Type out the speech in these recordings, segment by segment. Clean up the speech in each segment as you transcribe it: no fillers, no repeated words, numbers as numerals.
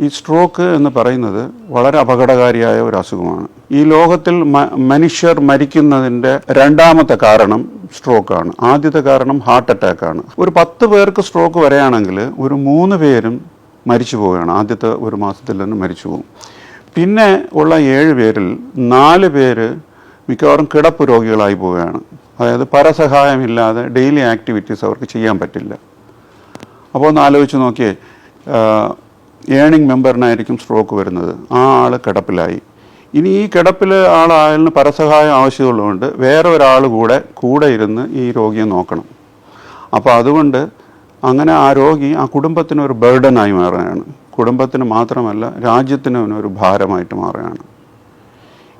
ഈ സ്ട്രോക്ക് എന്ന് പറയുന്നത് വളരെ അപകടകാരിയായ ഒരു അസുഖമാണ്. ഈ ലോകത്തിൽ മനുഷ്യർ മരിക്കുന്നതിൻ്റെ രണ്ടാമത്തെ കാരണം സ്ട്രോക്കാണ്. ആദ്യത്തെ കാരണം ഹാർട്ട് അറ്റാക്കാണ്. ഒരു 10 പേർക്ക് സ്ട്രോക്ക് വരികയാണെങ്കിൽ ഒരു 3 പേരും മരിച്ചു പോവുകയാണ്. ആദ്യത്തെ ഒരു മാസത്തിൽ തന്നെ മരിച്ചു പോകും. പിന്നെ ഉള്ള 7 പേരിൽ 4 പേര് മിക്കവാറും കിടപ്പ് രോഗികളായി പോവുകയാണ്. അതായത് പരസഹായമില്ലാതെ ഡെയിലി ആക്ടിവിറ്റീസ് അവർക്ക് ചെയ്യാൻ പറ്റില്ല. അപ്പോൾ ഒന്ന് ആലോചിച്ച് നോക്കിയേ, ഏണിംഗ് മെമ്പറിനായിരിക്കും സ്ട്രോക്ക് വരുന്നത്. ആ ആൾ കിടപ്പിലായി. ഇനി ഈ കിടപ്പിൽ ആളായാലിന് പരസഹായം ആവശ്യമുള്ളതുകൊണ്ട് വേറെ ഒരാൾ കൂടെ ഇരുന്ന് ഈ രോഗിയെ നോക്കണം. അപ്പോൾ അതുകൊണ്ട് അങ്ങനെ ആ രോഗി ആ കുടുംബത്തിനൊരു ബർഡനായി മാറുകയാണ്. കുടുംബത്തിന് മാത്രമല്ല രാജ്യത്തിന് ഒരു ഭാരമായിട്ട് മാറുകയാണ്.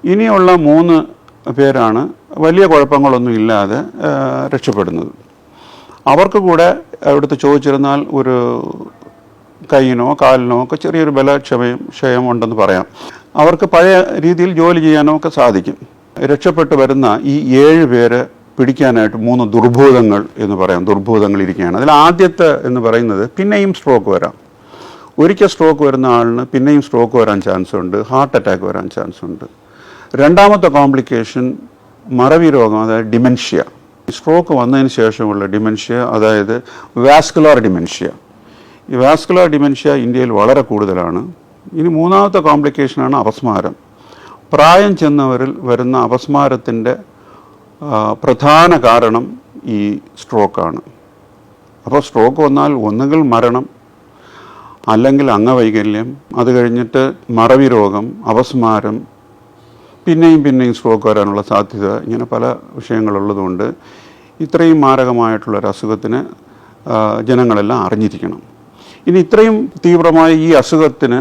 ഇനിയുള്ള 3 പേരാണ് വലിയ കുഴപ്പങ്ങളൊന്നും ഇല്ലാതെ രക്ഷപ്പെടുന്നത്. അവർക്ക് കൂടെ അവിടുത്തെ ചോദിച്ചിരുന്നാൽ ഒരു കൈയിനോ കാലിനോ ഒക്കെ ചെറിയൊരു ക്ഷയം ഉണ്ടെന്ന് പറയാം. അവർക്ക് പഴയ രീതിയിൽ ജോലി ചെയ്യാനോ ഒക്കെ സാധിക്കും. രക്ഷപ്പെട്ടു വരുന്ന ഈ 7 പേര് പിടിക്കാനായിട്ട് 3 ദുർഭൂതങ്ങൾ എന്ന് പറയാം. ദുർഭൂതങ്ങൾ ഇരിക്കുകയാണ്. അതിൽ ആദ്യത്തെ എന്ന് പറയുന്നത് പിന്നെയും സ്ട്രോക്ക് വരാം. ഒരിക്കൽ സ്ട്രോക്ക് വരുന്ന ആളിന് പിന്നെയും സ്ട്രോക്ക് വരാൻ ചാൻസ് ഉണ്ട്, ഹാർട്ട് അറ്റാക്ക് വരാൻ ചാൻസ് ഉണ്ട്. രണ്ടാമത്തെ കോംപ്ലിക്കേഷൻ മറവി രോഗം, അതായത് ഡിമെൻഷ്യ. സ്ട്രോക്ക് വന്നതിന് ശേഷമുള്ള ഡിമെൻഷ്യ, അതായത് വാസ്കുലാർ ഡിമെൻഷ്യ. ഈ വാസ്കുലാർ ഡിമെൻഷ്യ ഇന്ത്യയിൽ വളരെ കൂടുതലാണ്. ഇനി 3ാമത്തെ കോംപ്ലിക്കേഷനാണ് അപസ്മാരം. പ്രായം ചെന്നവരിൽ വരുന്ന അപസ്മാരത്തിൻ്റെ പ്രധാന കാരണം ഈ സ്ട്രോക്കാണ്. അപ്പോൾ സ്ട്രോക്ക് വന്നാൽ ഒന്നുകിൽ മരണം, അല്ലെങ്കിൽ അംഗവൈകല്യം, അത് കഴിഞ്ഞിട്ട് മറവി രോഗം, അപസ്മാരം, പിന്നെയും സ്ട്രോക്ക് വരാനുള്ള സാധ്യത, ഇങ്ങനെ പല വിഷയങ്ങളുള്ളതുകൊണ്ട് ഇത്രയും മാരകമായിട്ടുള്ളൊരു അസുഖത്തിന് ജനങ്ങളെല്ലാം അറിഞ്ഞിരിക്കണം. ഇനി ഇത്രയും തീവ്രമായ ഈ അസുഖത്തിന്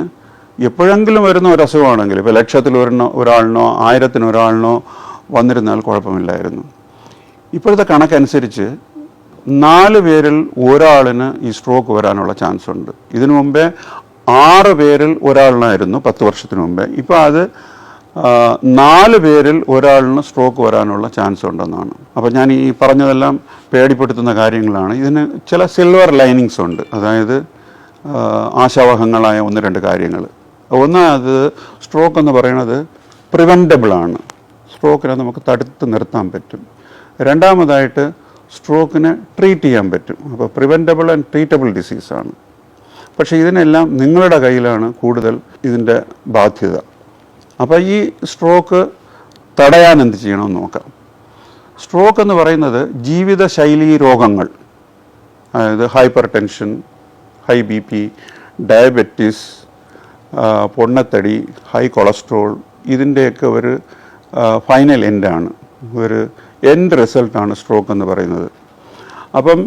എപ്പോഴെങ്കിലും വരുന്ന ഒരു അസുഖമാണെങ്കിൽ, ഇപ്പോൾ 1,00,000 ഒരാളിനോ 1000 ഒരാളിനോ വന്നിരുന്നാൽ കുഴപ്പമില്ലായിരുന്നു. ഇപ്പോഴത്തെ കണക്കനുസരിച്ച് 4 പേരിൽ ഒരാളിന് ഈ സ്ട്രോക്ക് വരാനുള്ള ചാൻസ് ഉണ്ട്. ഇതിനു മുമ്പേ 6 പേരിൽ ഒരാളിനായിരുന്നു 10 വർഷത്തിന് മുമ്പേ. ഇപ്പോൾ അത് 4 പേരിൽ ഒരാളിന് സ്ട്രോക്ക് വരാനുള്ള ചാൻസ് ഉണ്ടെന്നാണ്. അപ്പോൾ ഞാൻ ഈ പറഞ്ഞതെല്ലാം പേടിപ്പെടുത്തുന്ന കാര്യങ്ങളാണ്. ഇതിന് ചില സിൽവർ ലൈനിങ്സ് ഉണ്ട്. അതായത് ആശാവഹങ്ങളായ 1-2 കാര്യങ്ങൾ. അത് സ്ട്രോക്ക് എന്ന് പറയുന്നത് പ്രിവെൻറ്റബിളാണ്. സ്ട്രോക്കിനെ നമുക്ക് തടുത്ത് നിർത്താൻ പറ്റും. രണ്ടാമതായിട്ട് സ്ട്രോക്കിനെ ട്രീറ്റ് ചെയ്യാൻ പറ്റും. അപ്പോൾ പ്രിവെൻറ്റബിൾ ആൻഡ് ട്രീറ്റബിൾ ഡിസീസാണ്. പക്ഷേ ഇതിനെല്ലാം നിങ്ങളുടെ കയ്യിലാണ് കൂടുതൽ ഇതിൻ്റെ ബാധ്യത. അപ്പോൾ ഈ സ്ട്രോക്ക് തടയാൻ എന്ത് ചെയ്യണമെന്ന് നോക്കാം. സ്ട്രോക്ക് എന്ന് പറയുന്നത് ജീവിതശൈലി രോഗങ്ങൾ, അതായത് hyper tension, high BP, diabetes, പൊണ്ണത്തടി, ഹൈ കൊളസ്ട്രോൾ, ഇതിൻ്റെയൊക്കെ ഒരു ഫൈനൽ എൻഡാണ്, ഒരു എൻഡ് റിസൾട്ടാണ് സ്ട്രോക്ക് എന്ന് പറയുന്നത്. അപ്പം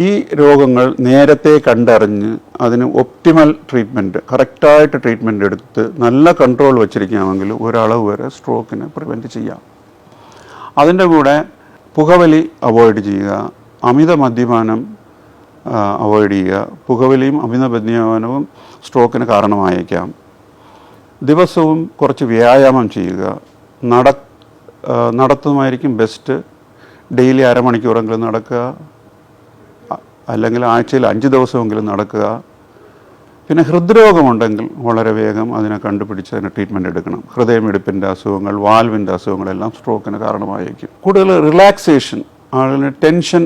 ഈ രോഗങ്ങൾ നേരത്തെ കണ്ടറിഞ്ഞ് അതിന് ഒപ്റ്റിമൽ ട്രീറ്റ്മെൻറ്റ്, കറക്റ്റായിട്ട് ട്രീറ്റ്മെൻറ്റ് എടുത്ത് നല്ല കൺട്രോൾ വച്ചിരിക്കാമെങ്കിൽ ഒരളവ് വരെ സ്ട്രോക്കിനെ പ്രിവെൻറ്റ് ചെയ്യാം. അതിൻ്റെ കൂടെ പുകവലി അവോയ്ഡ് ചെയ്യുക, അമിത മദ്യപാനം അവോയ്ഡ് ചെയ്യുക. പുകവലിയും അമിത മദ്യപാനവും സ്ട്രോക്കിന് കാരണമായേക്കാം. ദിവസവും കുറച്ച് വ്യായാമം ചെയ്യുക. നടത്തുന്നതായിരിക്കും ബെസ്റ്റ്. ഡെയിലി 1/2 മണിക്കൂറെങ്കിലും നടക്കുക, അല്ലെങ്കിൽ ആഴ്ചയിൽ 5 ദിവസമെങ്കിലും നടക്കുക. പിന്നെ ഹൃദ്രോഗമുണ്ടെങ്കിൽ വളരെ വേഗം അതിനെ കണ്ടുപിടിച്ച് അതിന് ട്രീറ്റ്മെൻറ്റ് എടുക്കണം. ഹൃദയമിടിപ്പിൻ്റെ അസുഖങ്ങൾ, വാൽവിൻ്റെ അസുഖങ്ങളെല്ലാം സ്ട്രോക്കിന് കാരണമായിരിക്കും. കൂടുതൽ റിലാക്സേഷൻ, ആളുകൾ ടെൻഷൻ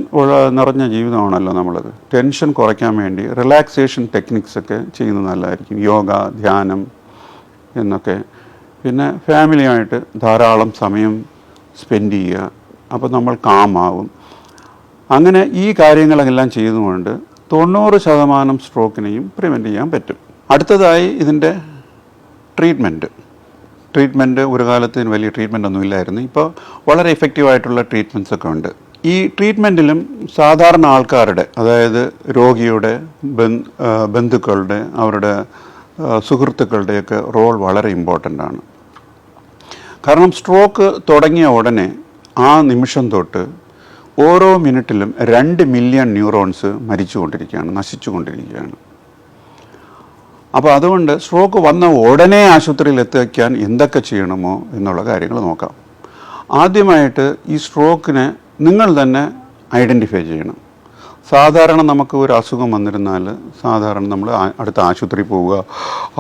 നിറഞ്ഞ ജീവിതമാണല്ലോ നമ്മളത്. ടെൻഷൻ കുറയ്ക്കാൻ വേണ്ടി റിലാക്സേഷൻ ടെക്നിക്സൊക്കെ ചെയ്യുന്നത് നല്ലതായിരിക്കും. യോഗ, ധ്യാനം എന്നൊക്കെ. പിന്നെ ഫാമിലിയായിട്ട് ധാരാളം സമയം സ്പെൻഡ് ചെയ്യുക. അപ്പോൾ നമ്മൾ കാമാവും. അങ്ങനെ ഈ കാര്യങ്ങളെല്ലാം ചെയ്തുകൊണ്ട് 90% സ്ട്രോക്കിനെയും പ്രിവെൻറ്റ് ചെയ്യാൻ പറ്റും. അടുത്തതായി ഇതിൻ്റെ ട്രീറ്റ്മെൻറ്റ് ഒരു കാലത്ത് വലിയ ട്രീറ്റ്മെൻ്റ് ഒന്നും ഇല്ലായിരുന്നു. ഇപ്പോൾ വളരെ എഫക്റ്റീവായിട്ടുള്ള ട്രീറ്റ്മെൻറ്റ്സ് ഒക്കെ ഉണ്ട്. ഈ ട്രീറ്റ്മെൻറ്റിലും സാധാരണ ആൾക്കാരുടെ, അതായത് രോഗിയുടെ ബന്ധുക്കളുടെ, അവരുടെ സുഹൃത്തുക്കളുടെയൊക്കെ റോൾ വളരെ ഇമ്പോർട്ടൻ്റ് ആണ്. കാരണം സ്ട്രോക്ക് തുടങ്ങിയ ഉടനെ ആ നിമിഷം തൊട്ട് ഓരോ മിനിറ്റിലും 2 മില്യൺ ന്യൂറോൺസ് നശിച്ചുകൊണ്ടിരിക്കുകയാണ്. അപ്പോൾ അതുകൊണ്ട് സ്ട്രോക്ക് വന്ന ഉടനെ ആശുപത്രിയിൽ എത്തിക്കാൻ എന്തൊക്കെ ചെയ്യണമോ എന്നുള്ള കാര്യങ്ങൾ നോക്കാം. ആദ്യമായിട്ട് ഈ സ്ട്രോക്കിനെ നിങ്ങൾ തന്നെ ഐഡൻറ്റിഫൈ ചെയ്യണം. സാധാരണ നമുക്ക് ഒരു അസുഖം വന്നിരുന്നാൽ സാധാരണ നമ്മൾ അടുത്ത ആശുപത്രി പോവുക,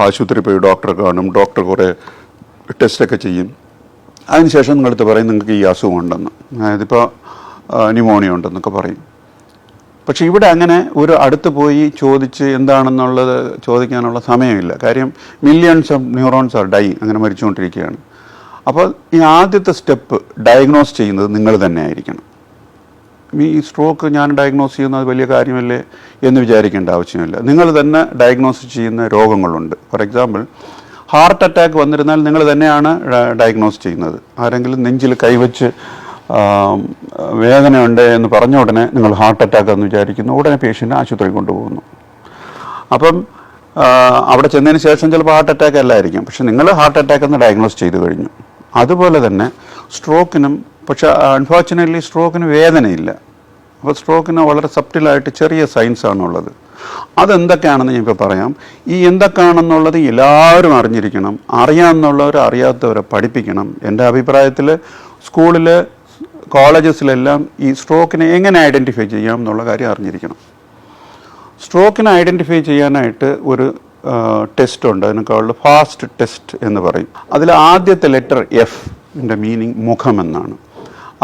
ആശുപത്രി പോയി ഡോക്ടറെ കാണും, ഡോക്ടർ കുറേ ടെസ്റ്റൊക്കെ ചെയ്യും. അതിനുശേഷം നിങ്ങളടുത്ത് പറയും നിങ്ങൾക്ക് ഈ അസുഖം ഉണ്ടെന്ന്, അതായത് ഇപ്പോൾ ന്യൂമോണിയ ഉണ്ടെന്നൊക്കെ പറയും. പക്ഷെ ഇവിടെ അങ്ങനെ ഒരു അടുത്ത് പോയി ചോദിച്ച് എന്താണെന്നുള്ളത് ചോദിക്കാനുള്ള സമയമില്ല. കാര്യം millions of neurons are die, അങ്ങനെ മരിച്ചുകൊണ്ടിരിക്കുകയാണ്. അപ്പോൾ ഈ ആദ്യത്തെ സ്റ്റെപ്പ് ഡയഗ്നോസ് ചെയ്യുന്നത് നിങ്ങൾ തന്നെ ആയിരിക്കണം. ഈ സ്ട്രോക്ക് ഞാൻ ഡയഗ്നോസ് ചെയ്യുന്നത് വലിയ കാര്യമല്ലേ എന്ന് വിചാരിക്കേണ്ട ആവശ്യമില്ല. നിങ്ങൾ തന്നെ ഡയഗ്നോസ് ചെയ്യുന്ന രോഗങ്ങളുണ്ട്. ഫോർ എക്സാമ്പിൾ, ഹാർട്ട് അറ്റാക്ക് വന്നിരുന്നാൽ നിങ്ങൾ തന്നെയാണ് ഡയഗ്നോസ് ചെയ്യുന്നത്. ആരെങ്കിലും നെഞ്ചിൽ കൈവച്ച് വേദനയുണ്ട് എന്ന് പറഞ്ഞ ഉടനെ നിങ്ങൾ ഹാർട്ട് അറ്റാക്ക് എന്ന് വിചാരിക്കുന്നു, ഉടനെ പേഷ്യൻ്റ് ആശുപത്രി കൊണ്ടുപോകുന്നു. അപ്പം അവിടെ ചെന്നതിന് ശേഷം ചിലപ്പോൾ ഹാർട്ട് അറ്റാക്ക് അല്ലായിരിക്കും, പക്ഷെ നിങ്ങൾ ഹാർട്ട് അറ്റാക്ക് എന്ന് ഡയഗ്നോസ് ചെയ്ത് കഴിഞ്ഞു. അതുപോലെ തന്നെ സ്ട്രോക്കിനും, പക്ഷേ അൺഫോർച്ചുനേറ്റ്ലി സ്ട്രോക്കിന് വേദനയില്ല. അപ്പോൾ സ്ട്രോക്കിന് വളരെ സബ്റ്റിലായിട്ട് ചെറിയ സൈൻസ് ആണുള്ളത്. അതെന്തൊക്കെയാണെന്ന് ഞാൻ ഇപ്പോൾ പറയാം. ഈ എന്തൊക്കെയാണെന്നുള്ളത് എല്ലാവരും അറിഞ്ഞിരിക്കണം. അറിയാമെന്നുള്ളവർ അറിയാത്തവരെ പഠിപ്പിക്കണം. എൻ്റെ അഭിപ്രായത്തിൽ സ്കൂളിൽ, കോളേജസിലെല്ലാം ഈ സ്ട്രോക്കിനെ എങ്ങനെ ഐഡൻറ്റിഫൈ ചെയ്യാം എന്നുള്ള കാര്യം അറിഞ്ഞിരിക്കണം. സ്ട്രോക്കിനെ ഐഡൻറ്റിഫൈ ചെയ്യാനായിട്ട് ഒരു ടെസ്റ്റ് ഉണ്ട്, അതിനേക്കാളും ഫാസ്റ്റ് ടെസ്റ്റ് എന്ന് പറയും. അതിൽ ആദ്യത്തെ ലെറ്റർ എഫിൻ്റെ മീനിങ് മുഖമെന്നാണ്.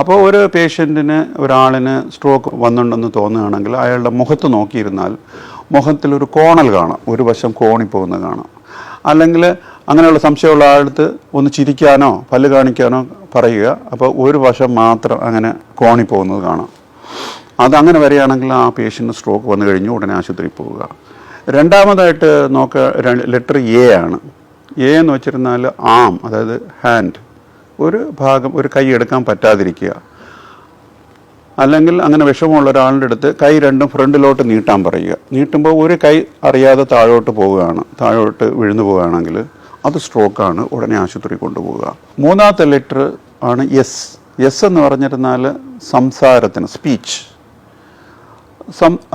അപ്പോൾ ഒരു പേഷ്യൻറ്റിന്, ഒരാളിന് സ്ട്രോക്ക് വന്നിട്ടുണ്ടെന്ന് തോന്നുകയാണെങ്കിൽ അയാളുടെ മുഖത്ത് നോക്കിയിരുന്നാൽ മുഖത്തിലൊരു കോണൽ കാണാം, ഒരു വശം കോണിപ്പോകുന്നത് കാണാം. അല്ലെങ്കിൽ അങ്ങനെയുള്ള സംശയമുള്ള ആളടുത്ത് ഒന്ന് ചിരിക്കാനോ പല്ല് കാണിക്കാനോ പറയുക, അപ്പോൾ ഒരു വശം മാത്രം അങ്ങനെ കോണിപ്പോകുന്നത് കാണാം. അതങ്ങനെ വരികയാണെങ്കിൽ ആ പേഷ്യൻറ്റിന് സ്ട്രോക്ക് വന്നു കഴിഞ്ഞു, ഉടനെ ആശുപത്രിയിൽ പോവുക. രണ്ടാമതായിട്ട് ലെറ്റർ എ ആണ്. എ എന്ന് വെച്ചിരുന്നാൽ ആം, അതായത് ഹാൻഡ്, ഒരു ഭാഗം, ഒരു കൈ എടുക്കാൻ പറ്റാതിരിക്കുക. അല്ലെങ്കിൽ അങ്ങനെ വിഷമമുള്ള ഒരാളുടെ അടുത്ത് കൈ രണ്ടും ഫ്രണ്ടിലോട്ട് നീട്ടാൻ പറയുക. നീട്ടുമ്പോൾ ഒരു കൈ അറിയാതെ താഴോട്ട് പോവുകയാണ്, താഴോട്ട് വീഴുന്നു പോവുകയാണെങ്കിൽ അത് സ്ട്രോക്കാണ്, ഉടനെ ആശുപത്രി കൊണ്ടുപോവുക. മൂന്നാമത്തെ ലെറ്റർ ആണ് എസ്. എസ് എന്ന് പറഞ്ഞിരുന്നാൽ സംസാരത്തിന്, സ്പീച്ച്.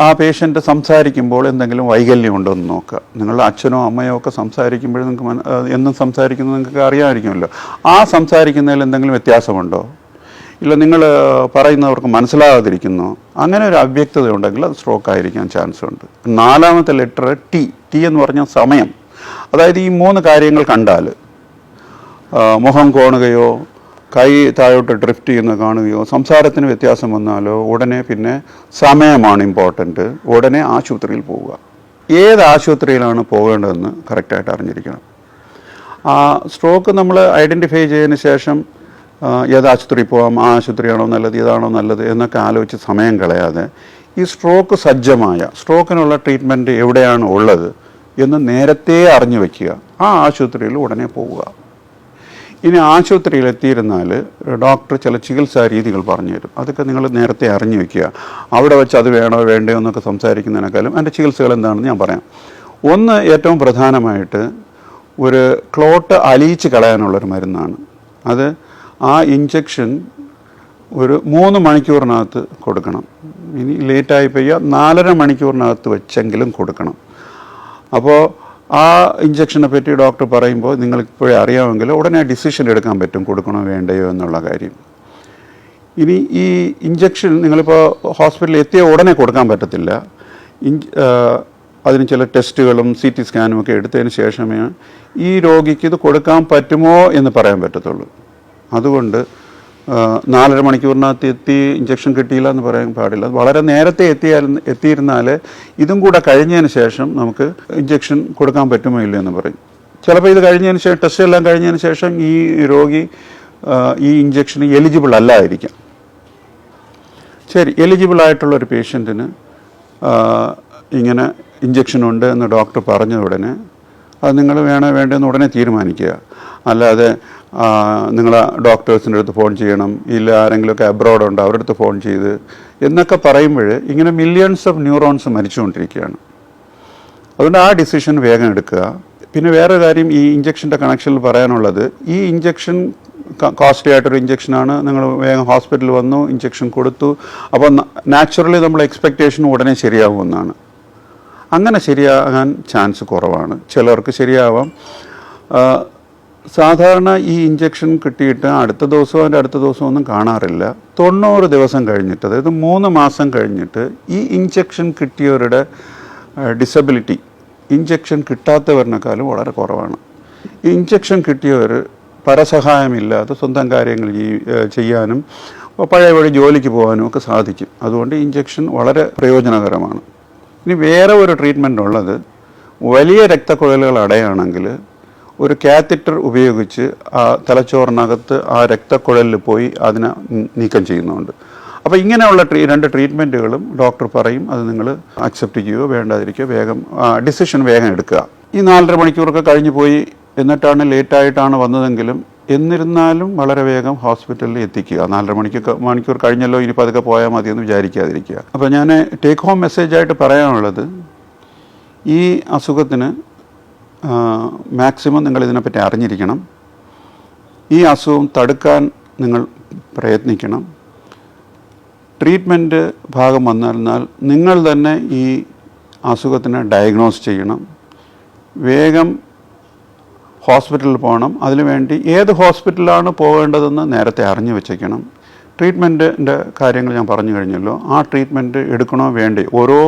ആ പേഷ്യൻ്റ് സംസാരിക്കുമ്പോൾ എന്തെങ്കിലും വൈകല്യം ഉണ്ടോ എന്ന് നോക്കുക. നിങ്ങളുടെ അച്ഛനോ അമ്മയോ ഒക്കെ സംസാരിക്കുമ്പോൾ നിങ്ങൾക്ക് എന്നും സംസാരിക്കുന്നത് നിങ്ങൾക്ക് അറിയാമായിരിക്കുമല്ലോ. ആ സംസാരിക്കുന്നതിൽ എന്തെങ്കിലും വ്യത്യാസമുണ്ടോ, ഇല്ല നിങ്ങൾ പറയുന്നവർക്ക് മനസ്സിലാകാതിരിക്കുന്നോ, അങ്ങനെ ഒരു അവ്യക്തത ഉണ്ടെങ്കിൽ അത് സ്ട്രോക്ക് ആയിരിക്കാൻ ചാൻസ് ഉണ്ട്. നാലാമത്തെ ലെറ്റർ ടി. ടി എന്ന് പറഞ്ഞാൽ സമയം. അതായത് ഈ മൂന്ന് കാര്യങ്ങൾ കണ്ടാൽ, മുഖം കോണുകയോ കൈ താഴോട്ട് ഡ്രിഫ്റ്റ് ചെയ്യുന്നത് കാണുകയോ സംസാരത്തിന് വ്യത്യാസം വന്നാലോ ഉടനെ പിന്നെ സമയമാണ് ഇമ്പോർട്ടൻറ്റ്, ഉടനെ ആശുപത്രിയിൽ പോവുക. ഏത് ആശുപത്രിയിലാണ് പോകേണ്ടതെന്ന് കറക്റ്റായിട്ട് അറിഞ്ഞിരിക്കണം. ആ സ്ട്രോക്ക് നമ്മൾ ഐഡൻറ്റിഫൈ ചെയ്തതിന് ശേഷം ഏത് ആശുപത്രിയിൽ പോകാം, ആ ആശുപത്രിയാണോ നല്ലത്, ഇതാണോ നല്ലത് എന്നൊക്കെ ആലോചിച്ച് സമയം കളയാതെ ഈ സ്ട്രോക്ക് സജ്ജമായ, സ്ട്രോക്കിനുള്ള ട്രീറ്റ്മെൻറ്റ് എവിടെയാണ് ഉള്ളത് എന്ന് നേരത്തെ അറിഞ്ഞു വയ്ക്കുക. ആ ആശുപത്രിയിൽ ഉടനെ പോവുക. ഇനി ആശുപത്രിയിൽ എത്തിയിരുന്നാൽ ഡോക്ടർ ചില ചികിത്സാ രീതികൾ പറഞ്ഞു തരും. അതൊക്കെ നിങ്ങൾ നേരത്തെ അറിഞ്ഞു വയ്ക്കുക. അവിടെ വെച്ച് അത് വേണോ വേണ്ടയോ എന്നൊക്കെ സംസാരിക്കുന്നതിനേക്കാളും അതിൻ്റെ ചികിത്സകൾ എന്താണെന്ന് ഞാൻ പറയാം. ഒന്ന്, ഏറ്റവും പ്രധാനമായിട്ട് ഒരു ക്ലോട്ട് അലിയിച്ച് കളയാനുള്ളൊരു മരുന്നാണ്. അത് ആ ഇഞ്ചക്ഷൻ ഒരു 3 മണിക്കൂറിനകത്ത് കൊടുക്കണം. ഇനി ലേറ്റായി പെയ്യുക 4.5 മണിക്കൂറിനകത്ത് വെച്ചെങ്കിലും കൊടുക്കണം. അപ്പോൾ ആ ഇഞ്ചക്ഷനെ പറ്റി ഡോക്ടർ പറയുമ്പോൾ നിങ്ങൾക്കിപ്പോഴേ അറിയാമെങ്കിൽ ഉടനെ ഡിസിഷൻ എടുക്കാൻ പറ്റും കൊടുക്കണോ വേണ്ടയോ എന്നുള്ള കാര്യം. ഇനി ഈ ഇഞ്ചക്ഷൻ നിങ്ങളിപ്പോൾ ഹോസ്പിറ്റലിൽ എത്തിയ ഉടനെ കൊടുക്കാൻ പറ്റത്തില്ല. അതിന് ചില ടെസ്റ്റുകളും CT സ്കാനും ഒക്കെ എടുത്തതിന് ശേഷമേ ഈ രോഗിക്ക് ഇത് കൊടുക്കാൻ പറ്റുമോ എന്ന് പറയാൻ പറ്റത്തുള്ളൂ. അതുകൊണ്ട് 4.5 മണിക്കൂറിനകത്ത് എത്തി ഇഞ്ചക്ഷൻ കിട്ടിയില്ല എന്ന് പറയാൻ പാടില്ല. വളരെ നേരത്തെ എത്തിയിരുന്നാൽ ഇതും കൂടെ കഴിഞ്ഞതിന് ശേഷം നമുക്ക് ഇഞ്ചക്ഷൻ കൊടുക്കാൻ പറ്റുമോ ഇല്ല എന്ന് പറയും. ചിലപ്പോൾ ഇത് കഴിഞ്ഞതിന് ശേഷം, ടെസ്റ്റ് എല്ലാം കഴിഞ്ഞതിന് ശേഷം ഈ രോഗി ഈ ഇഞ്ചക്ഷന് എലിജിബിൾ അല്ലായിരിക്കാം. ശരി, എലിജിബിൾ ആയിട്ടുള്ളൊരു പേഷ്യൻറ്റിന് ഇങ്ങനെ ഇഞ്ചക്ഷൻ ഉണ്ട് എന്ന് ഡോക്ടർ പറഞ്ഞ ഉടനെ അത് നിങ്ങൾ വേണോ വേണ്ടെന്ന് ഉടനെ തീരുമാനിക്കുക. അല്ലാതെ നിങ്ങൾ ഡോക്ടേഴ്സിൻ്റെ അടുത്ത് ഫോൺ ചെയ്യണം, ഇല്ല ആരെങ്കിലുമൊക്കെ അബ്രോഡ് ഉണ്ട് അവരുടെ അടുത്ത് ഫോൺ ചെയ്ത് എന്നൊക്കെ പറയുമ്പോൾ ഇങ്ങനെ മില്യൺസ് ഓഫ് ന്യൂറോൺസ് മരിച്ചുകൊണ്ടിരിക്കുകയാണ്. അതുകൊണ്ട് ആ ഡിസിഷൻ വേഗം എടുക്കുക. പിന്നെ വേറെ കാര്യം ഈ ഇഞ്ചക്ഷൻ്റെ കണക്ഷനിൽ പറയാനുള്ളത്, ഈ ഇഞ്ചക്ഷൻ കോസ്റ്റ്ലി ആയിട്ടൊരു ഇഞ്ചക്ഷനാണ്. നിങ്ങൾ വേഗം ഹോസ്പിറ്റലിൽ വന്നു, ഇഞ്ചക്ഷൻ കൊടുത്തു, അപ്പോൾ നാച്ചുറലി നമ്മൾ എക്സ്പെക്റ്റേഷൻ ഉടനെ ശരിയാകുമെന്നാണ്. അങ്ങനെ ശരിയാകാൻ ചാൻസ് കുറവാണ്. ചിലർക്ക് ശരിയാവാം. സാധാരണ ഈ ഇഞ്ചക്ഷൻ കിട്ടിയിട്ട് അടുത്ത ദിവസമോ അതിൻ്റെ അടുത്ത ദിവസമോ ഒന്നും കാണാറില്ല. 90 ദിവസം കഴിഞ്ഞിട്ട്, അതായത് 3 മാസം കഴിഞ്ഞിട്ട് ഈ ഇഞ്ചക്ഷൻ കിട്ടിയവരുടെ ഡിസബിലിറ്റി ഇഞ്ചക്ഷൻ കിട്ടാത്തവരിനേക്കാളും വളരെ കുറവാണ്. ഈ ഇഞ്ചക്ഷൻ കിട്ടിയവർ പരസഹായമില്ലാതെ സ്വന്തം കാര്യങ്ങൾ ചെയ്യാനും പഴയ വഴി ജോലിക്ക് പോകാനും ഒക്കെ സാധിക്കും. അതുകൊണ്ട് ഇഞ്ചക്ഷൻ വളരെ പ്രയോജനകരമാണ്. ഇനി വേറെ ഒരു ട്രീറ്റ്മെൻ്റ് ഉള്ളത്, വലിയ രക്തക്കുഴലുകൾ അടയാണെങ്കിൽ ഒരു കാത്തറ്റർ ഉപയോഗിച്ച് ആ തലച്ചോറിനകത്ത് ആ രക്തക്കുഴലിൽ പോയി അതിനെ നീക്കം ചെയ്യുന്നുണ്ട്. അപ്പോൾ ഇങ്ങനെയുള്ള 2 ട്രീറ്റ്മെൻറ്റുകളും ഡോക്ടർ പറയും. അത് നിങ്ങൾ അക്സെപ്റ്റ് ചെയ്യുകയോ വേണ്ടാതിരിക്കുകയോ വേഗം ഡിസിഷൻ വേഗം എടുക്കുക. ഈ 4.5 മണിക്കൂറൊക്കെ കഴിഞ്ഞ് പോയി എന്നിട്ടാണ് ലേറ്റായിട്ടാണ് വന്നതെങ്കിലും എന്നിരുന്നാലും വളരെ വേഗം ഹോസ്പിറ്റലിൽ എത്തിക്കുക. 4.5 മണിക്കൂർ കഴിഞ്ഞല്ലോ, ഇനിയിപ്പോൾ അതൊക്കെ പോയാൽ മതിയെന്ന് വിചാരിക്കാതിരിക്കുക. അപ്പോൾ ഞാൻ ടേക്ക് ഹോം മെസ്സേജായിട്ട് പറയാനുള്ളത്, ഈ അസുഖത്തിന് മാക്സിമം നിങ്ങൾ ഇതിനെപ്പറ്റി അറിഞ്ഞിരിക്കണം. ഈ അസുഖം തടുക്കാൻ നിങ്ങൾ പ്രയത്നിക്കണം. ട്രീറ്റ്മെൻറ്റ് ഭാഗം വന്നാൽ നിങ്ങൾ തന്നെ ഈ അസുഖത്തിനെ ഡയഗ്നോസ് ചെയ്യണം. വേഗം ഹോസ്പിറ്റലിൽ പോകണം. അതിനുവേണ്ടി ഏത് ഹോസ്പിറ്റലാണ് പോകേണ്ടതെന്ന് നേരത്തെ അറിഞ്ഞു വെച്ചേക്കണം. ട്രീറ്റ്മെൻറ്റിൻ്റെ കാര്യങ്ങൾ ഞാൻ പറഞ്ഞു കഴിഞ്ഞല്ലോ. ആ ട്രീറ്റ്മെൻറ്റ് എടുക്കണോ വേണ്ടേ, ഓരോ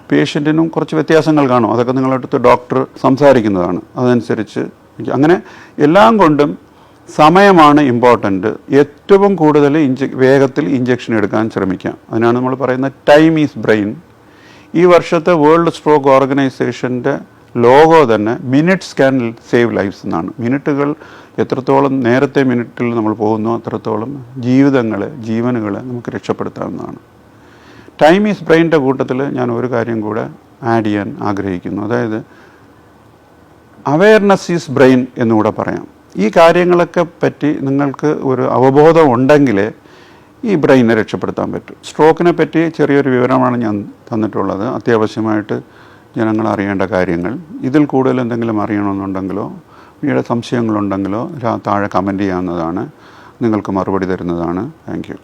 പേഷ്യൻറ്റിനും കുറച്ച് വ്യത്യാസങ്ങൾ കാണും. അതൊക്കെ നിങ്ങളടുത്ത് ഡോക്ടർ സംസാരിക്കുന്നതാണ്. അതനുസരിച്ച് അങ്ങനെ എല്ലാം കൊണ്ടും സമയമാണ് ഇമ്പോർട്ടൻറ്റ്. ഏറ്റവും കൂടുതൽ വേഗത്തിൽ ഇഞ്ചക്ഷൻ എടുക്കാൻ ശ്രമിക്കാം. അതിനാണ് നമ്മൾ പറയുന്നത് ടൈം ഈസ് ബ്രെയിൻ. ഈ വർഷത്തെ വേൾഡ് സ്ട്രോക്ക് ഓർഗനൈസേഷൻ്റെ ലോഗോ തന്നെ മിനിറ്റ്സ് ക്യാൻ സേവ് ലൈഫ്സ് എന്നാണ്. മിനിറ്റുകൾ എത്രത്തോളം നേരത്തെ മിനിറ്റിൽ നമ്മൾ പോകുന്നു അത്രത്തോളം ജീവനുകളെ നമുക്ക് രക്ഷപ്പെടുത്താവുന്നതാണ്. ടൈം ഈസ് ബ്രെയിൻ്റെ കൂട്ടത്തിൽ ഞാൻ ഒരു കാര്യം കൂടെ ആഡ് ചെയ്യാൻ ആഗ്രഹിക്കുന്നു. അതായത് അവെയർനെസ് ഈസ് ബ്രെയിൻ എന്നുകൂടെ പറയാം. ഈ കാര്യങ്ങളൊക്കെ പറ്റി നിങ്ങൾക്ക് ഒരു അവബോധം ഉണ്ടെങ്കിലേ ഈ ബ്രെയിനെ രക്ഷപ്പെടുത്താൻ പറ്റും. സ്ട്രോക്കിനെ പറ്റി ചെറിയൊരു വിവരമാണ് ഞാൻ തന്നിട്ടുള്ളത്. അത്യാവശ്യമായിട്ട് ജനങ്ങൾ അറിയേണ്ട കാര്യങ്ങൾ. ഇതിൽ കൂടുതൽ എന്തെങ്കിലും അറിയണമെന്നുണ്ടെങ്കിലോ വീട് സംശയങ്ങളുണ്ടെങ്കിലോ താഴെ കമൻറ്റ് ചെയ്യാവുന്നതാണ്. നിങ്ങൾക്ക് മറുപടി തരുന്നതാണ്. Thank you.